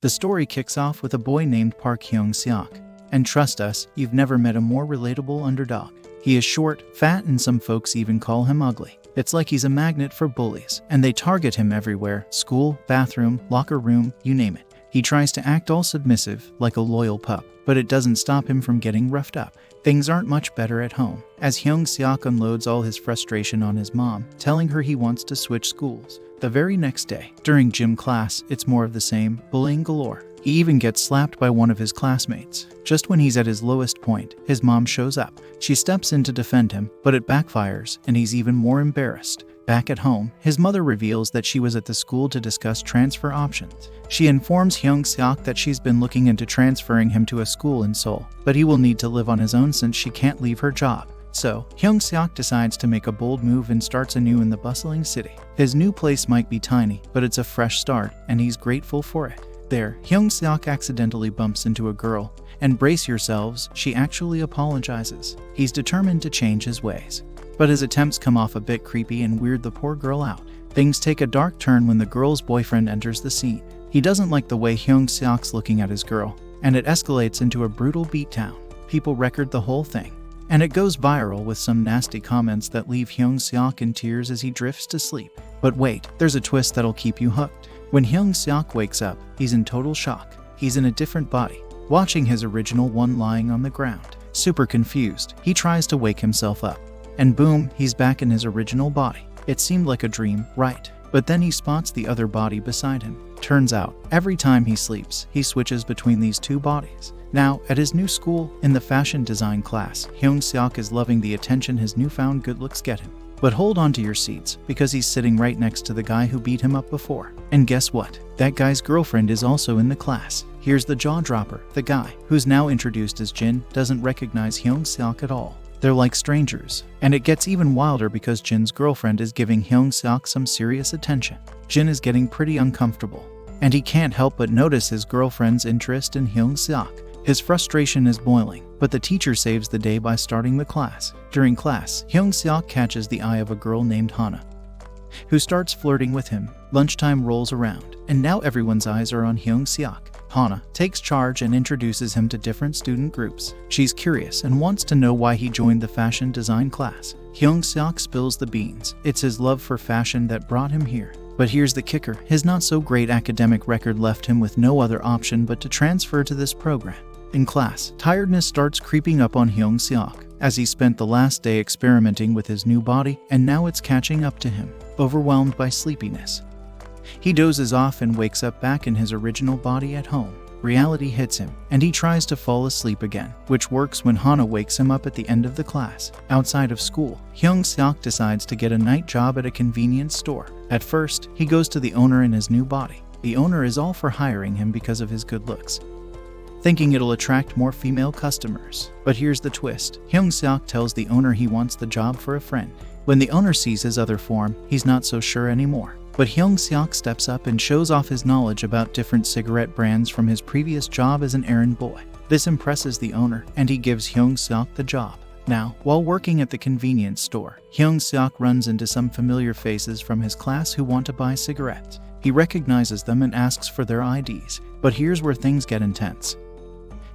The story kicks off with a boy named Park Hyung-seok. And trust us, you've never met a more relatable underdog. He is short, fat, and some folks even call him ugly. It's like he's a magnet for bullies, and they target him everywhere: school, bathroom, locker room, you name it. He tries to act all submissive, like a loyal pup, but it doesn't stop him from getting roughed up. Things aren't much better at home, as Hyung-seok unloads all his frustration on his mom, telling her he wants to switch schools. The very next day, during gym class, it's more of the same, bullying galore. He even gets slapped by one of his classmates. Just when he's at his lowest point, his mom shows up. She steps in to defend him, but it backfires, and he's even more embarrassed. Back at home, his mother reveals that she was at the school to discuss transfer options. She informs Hyung-seok that she's been looking into transferring him to a school in Seoul, but he will need to live on his own since she can't leave her job. So, Hyung-seok decides to make a bold move and starts anew in the bustling city. His new place might be tiny, but it's a fresh start, and he's grateful for it. There, Hyung-seok accidentally bumps into a girl, and brace yourselves, she actually apologizes. He's determined to change his ways. But his attempts come off a bit creepy and weird the poor girl out. Things take a dark turn when the girl's boyfriend enters the scene. He doesn't like the way Hyung-seok's looking at his girl, and it escalates into a brutal beatdown. People record the whole thing, and it goes viral with some nasty comments that leave Hyung-seok in tears as he drifts to sleep. But wait, there's a twist that'll keep you hooked. When Hyung-seok wakes up, he's in total shock. He's in a different body, watching his original one lying on the ground. Super confused, he tries to wake himself up. And boom, he's back in his original body. It seemed like a dream, right? But then he spots the other body beside him. Turns out, every time he sleeps, he switches between these two bodies. Now, at his new school, in the fashion design class, Hyung-seok is loving the attention his newfound good looks get him. But hold on to your seats, because he's sitting right next to the guy who beat him up before. And guess what? That guy's girlfriend is also in the class. Here's the jaw dropper. The guy, who's now introduced as Jin, doesn't recognize Hyung-seok at all. They're like strangers. And it gets even wilder because Jin's girlfriend is giving Hyung-seok some serious attention. Jin is getting pretty uncomfortable, and he can't help but notice his girlfriend's interest in Hyung-seok. His frustration is boiling, but the teacher saves the day by starting the class. During class, Hyung-seok catches the eye of a girl named Hana, who starts flirting with him. Lunchtime rolls around, and now everyone's eyes are on Hyung-seok. Hana takes charge and introduces him to different student groups. She's curious and wants to know why he joined the fashion design class. Hyung-seok spills the beans. It's his love for fashion that brought him here. But here's the kicker. His not-so-great academic record left him with no other option but to transfer to this program. In class, tiredness starts creeping up on Hyung-seok, as he spent the last day experimenting with his new body, and now it's catching up to him. Overwhelmed by sleepiness, he dozes off and wakes up back in his original body at home. Reality hits him, and he tries to fall asleep again, which works when Hana wakes him up at the end of the class. Outside of school, Hyung-seok decides to get a night job at a convenience store. At first, he goes to the owner in his new body. The owner is all for hiring him because of his good looks, thinking it'll attract more female customers. But here's the twist. Hyung-seok tells the owner he wants the job for a friend. When the owner sees his other form, he's not so sure anymore. But Hyung-seok steps up and shows off his knowledge about different cigarette brands from his previous job as an errand boy. This impresses the owner, and he gives Hyung-seok the job. Now, while working at the convenience store, Hyung-seok runs into some familiar faces from his class who want to buy cigarettes. He recognizes them and asks for their IDs. But here's where things get intense.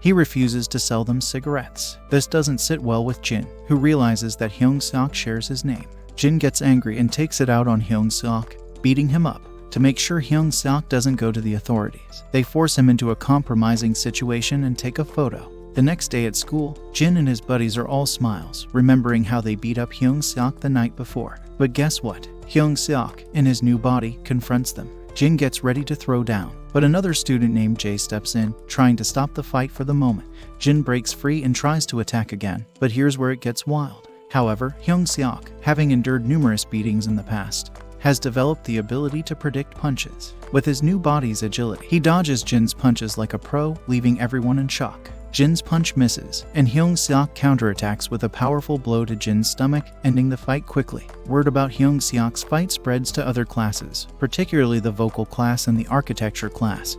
He refuses to sell them cigarettes. This doesn't sit well with Jin, who realizes that Hyung-seok shares his name. Jin gets angry and takes it out on Hyung-seok, beating him up. To make sure Hyung-seok doesn't go to the authorities, they force him into a compromising situation and take a photo. The next day at school, Jin and his buddies are all smiles, remembering how they beat up Hyung-seok the night before. But guess what? Hyung-seok, in his new body, confronts them. Jin gets ready to throw down, but another student named Jae steps in, trying to stop the fight for the moment. Jin breaks free and tries to attack again, but here's where it gets wild. However, Hyung-seok, having endured numerous beatings in the past, has developed the ability to predict punches. With his new body's agility, he dodges Jin's punches like a pro, leaving everyone in shock. Jin's punch misses, and Hyung-seok counterattacks with a powerful blow to Jin's stomach, ending the fight quickly. Word about Hyung-seok's fight spreads to other classes, particularly the vocal class and the architecture class.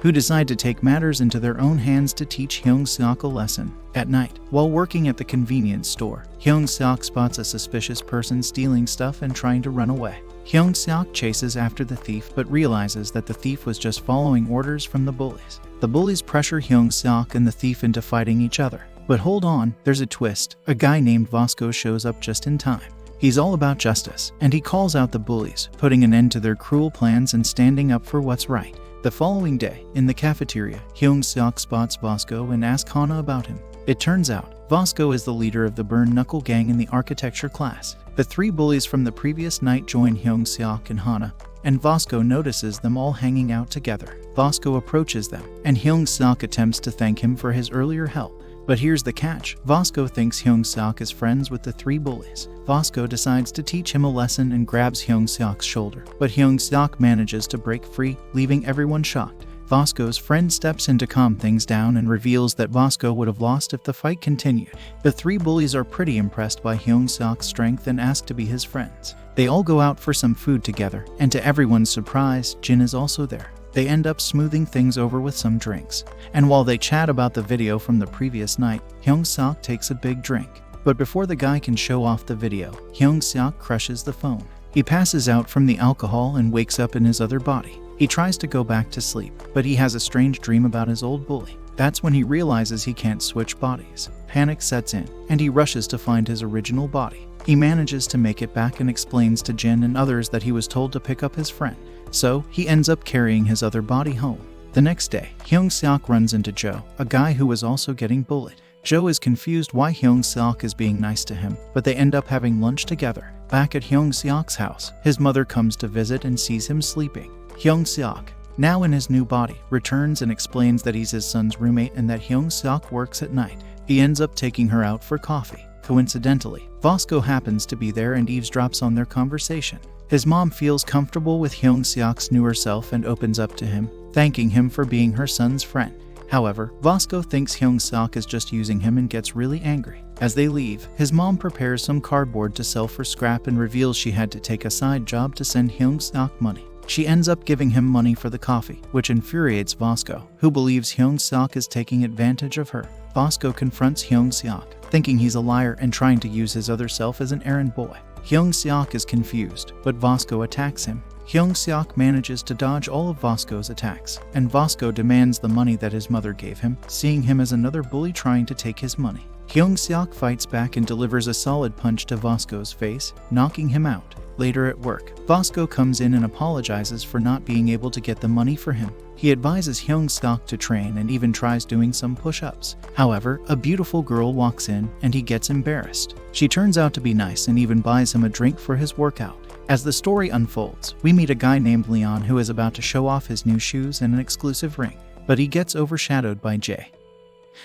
who decide to take matters into their own hands to teach Hyung-seok a lesson. At night, while working at the convenience store, Hyung-seok spots a suspicious person stealing stuff and trying to run away. Hyung-seok chases after the thief but realizes that the thief was just following orders from the bullies. The bullies pressure Hyung-seok and the thief into fighting each other. But hold on, there's a twist. A guy named Vasco shows up just in time. He's all about justice, and he calls out the bullies, putting an end to their cruel plans and standing up for what's right. The following day, in the cafeteria, Hyung-seok spots Vasco and asks Hana about him. It turns out, Vasco is the leader of the Burn Knuckle gang in the architecture class. The three bullies from the previous night join Hyung-seok and Hana, and Vasco notices them all hanging out together. Vasco approaches them, and Hyung-seok attempts to thank him for his earlier help. But here's the catch. Vasco thinks Hyung-seok is friends with the three bullies. Vasco decides to teach him a lesson and grabs Hyung-seok's shoulder, but Hyung-seok manages to break free, leaving everyone shocked. Vasco's friend steps in to calm things down and reveals that Vasco would have lost if the fight continued. The three bullies are pretty impressed by Hyung-seok's strength and ask to be his friends. They all go out for some food together, and to everyone's surprise, Jin is also there. They end up smoothing things over with some drinks. And while they chat about the video from the previous night, Hyung-seok takes a big drink. But before the guy can show off the video, Hyung-seok crushes the phone. He passes out from the alcohol and wakes up in his other body. He tries to go back to sleep, but he has a strange dream about his old bully. That's when he realizes he can't switch bodies. Panic sets in, and he rushes to find his original body. He manages to make it back and explains to Jin and others that he was told to pick up his friend. So, he ends up carrying his other body home. The next day, Hyung-seok runs into Joe, a guy who was also getting bullied. Joe is confused why Hyung-seok is being nice to him, but they end up having lunch together. Back at Hyung-seok's house, his mother comes to visit and sees him sleeping. Hyung-seok, now in his new body, returns and explains that he's his son's roommate and that Hyung-seok works at night. He ends up taking her out for coffee. Coincidentally, Vasco happens to be there and eavesdrops on their conversation. His mom feels comfortable with Hyung-seok's newer self and opens up to him, thanking him for being her son's friend. However, Vasco thinks Hyung-seok is just using him and gets really angry. As they leave, his mom prepares some cardboard to sell for scrap and reveals she had to take a side job to send Hyung-seok money. She ends up giving him money for the coffee, which infuriates Vasco, who believes Hyung-seok is taking advantage of her. Vasco confronts Hyung-seok, thinking he's a liar and trying to use his other self as an errand boy. Hyung-seok is confused, but Vasco attacks him. Hyung-seok manages to dodge all of Vasco's attacks, and Vasco demands the money that his mother gave him, seeing him as another bully trying to take his money. Hyung-seok fights back and delivers a solid punch to Vasco's face, knocking him out. Later at work, Vasco comes in and apologizes for not being able to get the money for him. He advises Hyung-seok to train and even tries doing some push-ups. However, a beautiful girl walks in and he gets embarrassed. She turns out to be nice and even buys him a drink for his workout. As the story unfolds, we meet a guy named Leon who is about to show off his new shoes and an exclusive ring. But he gets overshadowed by Jay,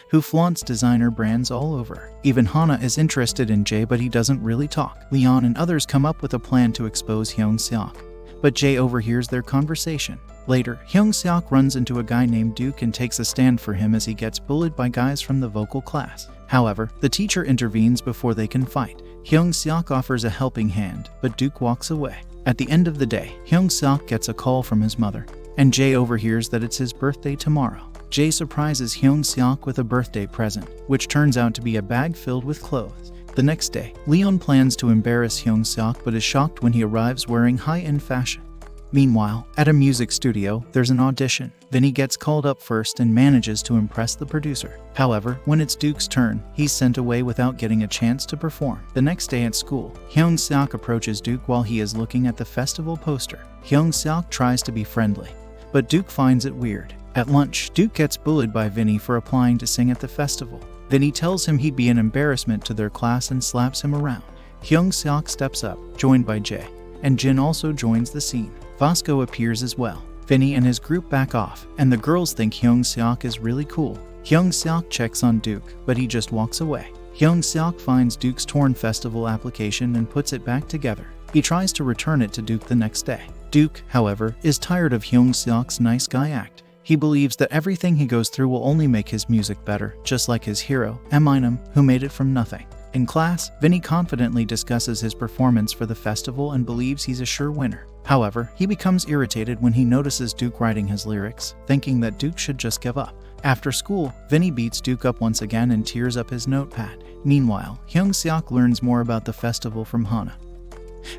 who flaunts designer brands all over. Even Hana is interested in Jay, but he doesn't really talk. Leon and others come up with a plan to expose Hyung-seok, but Jay overhears their conversation. Later, Hyung-seok runs into a guy named Duke and takes a stand for him as he gets bullied by guys from the vocal class. However, the teacher intervenes before they can fight. Hyung-seok offers a helping hand, but Duke walks away. At the end of the day, Hyung-seok gets a call from his mother, and Jay overhears that it's his birthday tomorrow. Jay surprises Hyung-seok with a birthday present, which turns out to be a bag filled with clothes. The next day, Leon plans to embarrass Hyung-seok but is shocked when he arrives wearing high-end fashion. Meanwhile, at a music studio, there's an audition. Vinny gets called up first and manages to impress the producer. However, when it's Duke's turn, he's sent away without getting a chance to perform. The next day at school, Hyung-seok approaches Duke while he is looking at the festival poster. Hyung-seok tries to be friendly, but Duke finds it weird. At lunch, Duke gets bullied by Vinny for applying to sing at the festival. Vinny tells him he'd be an embarrassment to their class and slaps him around. Hyung-seok steps up, joined by Jay, and Jin also joins the scene. Vasco appears as well. Vinny and his group back off, and the girls think Hyung-seok is really cool. Hyung-seok checks on Duke, but he just walks away. Hyung-seok finds Duke's torn festival application and puts it back together. He tries to return it to Duke the next day. Duke, however, is tired of Hyung-seok's nice guy act. He believes that everything he goes through will only make his music better, just like his hero, Eminem, who made it from nothing. In class, Vinny confidently discusses his performance for the festival and believes he's a sure winner. However, he becomes irritated when he notices Duke writing his lyrics, thinking that Duke should just give up. After school, Vinny beats Duke up once again and tears up his notepad. Meanwhile, Hyung-seok learns more about the festival from Hana,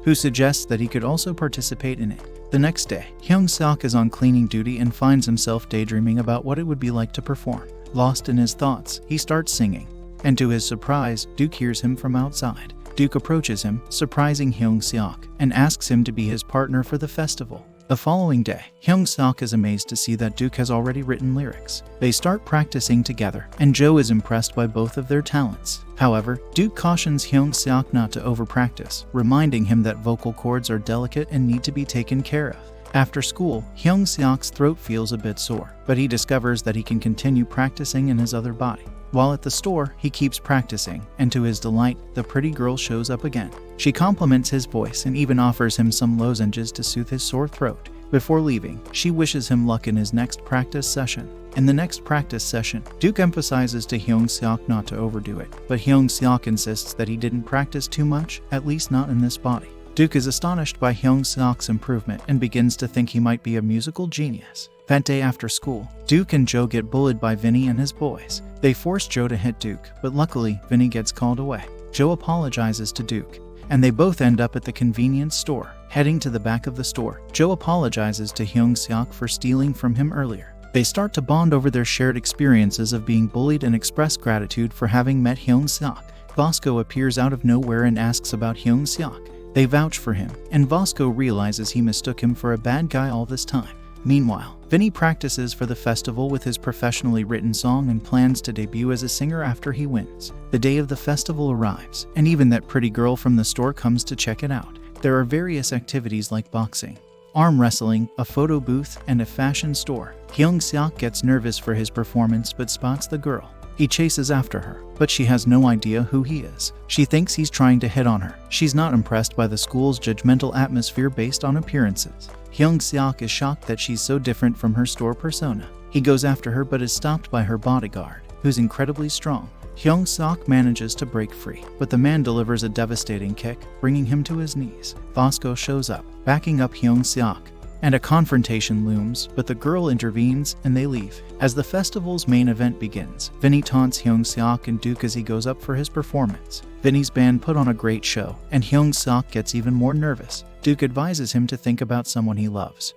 who suggests that he could also participate in it. The next day, Hyung-seok is on cleaning duty and finds himself daydreaming about what it would be like to perform. Lost in his thoughts, he starts singing, and to his surprise, Duke hears him from outside. Duke approaches him, surprising Hyung-seok, and asks him to be his partner for the festival. The following day, Hyung-seok is amazed to see that Duke has already written lyrics. They start practicing together, and Jo is impressed by both of their talents. However, Duke cautions Hyung-seok not to over-practice, reminding him that vocal cords are delicate and need to be taken care of. After school, Hyung-seok's throat feels a bit sore, but he discovers that he can continue practicing in his other body. While at the store, he keeps practicing, and to his delight, the pretty girl shows up again. She compliments his voice and even offers him some lozenges to soothe his sore throat. Before leaving, she wishes him luck in his next practice session. In the next practice session, Duke emphasizes to Hyung-seok not to overdo it, but Hyung-seok insists that he didn't practice too much, at least not in this body. Duke is astonished by Hyung-seok's improvement and begins to think he might be a musical genius. That day after school, Duke and Jo get bullied by Vinny and his boys. They force Jo to hit Duke, but luckily, Vinny gets called away. Jo apologizes to Duke, and they both end up at the convenience store. Heading to the back of the store, Jo apologizes to Hyung-seok for stealing from him earlier. They start to bond over their shared experiences of being bullied and express gratitude for having met Hyung-seok. Bosco appears out of nowhere and asks about Hyung-seok. They vouch for him, and Bosco realizes he mistook him for a bad guy all this time. Meanwhile, Vinny practices for the festival with his professionally written song and plans to debut as a singer after he wins. The day of the festival arrives, and even that pretty girl from the store comes to check it out. There are various activities like boxing, arm wrestling, a photo booth, and a fashion store. Hyung-seok gets nervous for his performance but spots the girl. He chases after her, but she has no idea who he is. She thinks he's trying to hit on her. She's not impressed by the school's judgmental atmosphere based on appearances. Hyung-seok is shocked that she's so different from her store persona. He goes after her but is stopped by her bodyguard, who's incredibly strong. Hyung-seok manages to break free, but the man delivers a devastating kick, bringing him to his knees. Bosco shows up, backing up Hyung-seok, and a confrontation looms, but the girl intervenes and they leave. As the festival's main event begins, Vinny taunts Hyung-seok and Duke as he goes up for his performance. Vinny's band put on a great show, and Hyung-seok gets even more nervous. Duke advises him to think about someone he loves,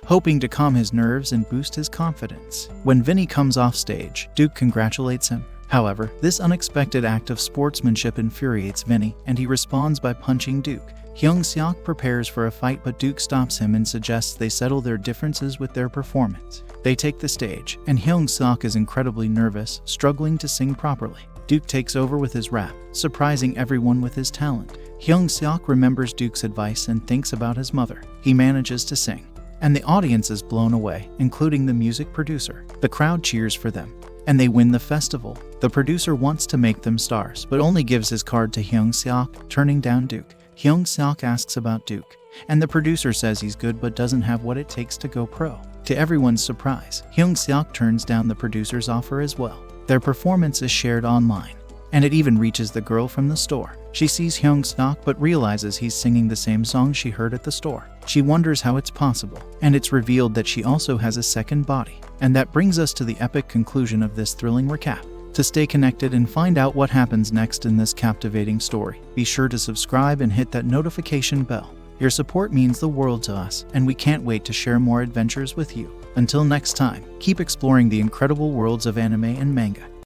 hoping to calm his nerves and boost his confidence. When Vinny comes off stage, Duke congratulates him. However, this unexpected act of sportsmanship infuriates Vinny, and he responds by punching Duke. Hyung-seok prepares for a fight, but Duke stops him and suggests they settle their differences with their performance. They take the stage, and Hyung-seok is incredibly nervous, struggling to sing properly. Duke takes over with his rap, surprising everyone with his talent. Hyung-seok remembers Duke's advice and thinks about his mother. He manages to sing, and the audience is blown away, including the music producer. The crowd cheers for them, and they win the festival. The producer wants to make them stars, but only gives his card to Hyung-seok, turning down Duke. Hyung-seok asks about Duke, and the producer says he's good but doesn't have what it takes to go pro. To everyone's surprise, Hyung-seok turns down the producer's offer as well. Their performance is shared online, and it even reaches the girl from the store. She sees Hyung-seok but realizes he's singing the same song she heard at the store. She wonders how it's possible, and it's revealed that she also has a second body. And that brings us to the epic conclusion of this thrilling recap. To stay connected and find out what happens next in this captivating story, be sure to subscribe and hit that notification bell. Your support means the world to us, and we can't wait to share more adventures with you. Until next time, keep exploring the incredible worlds of anime and manga.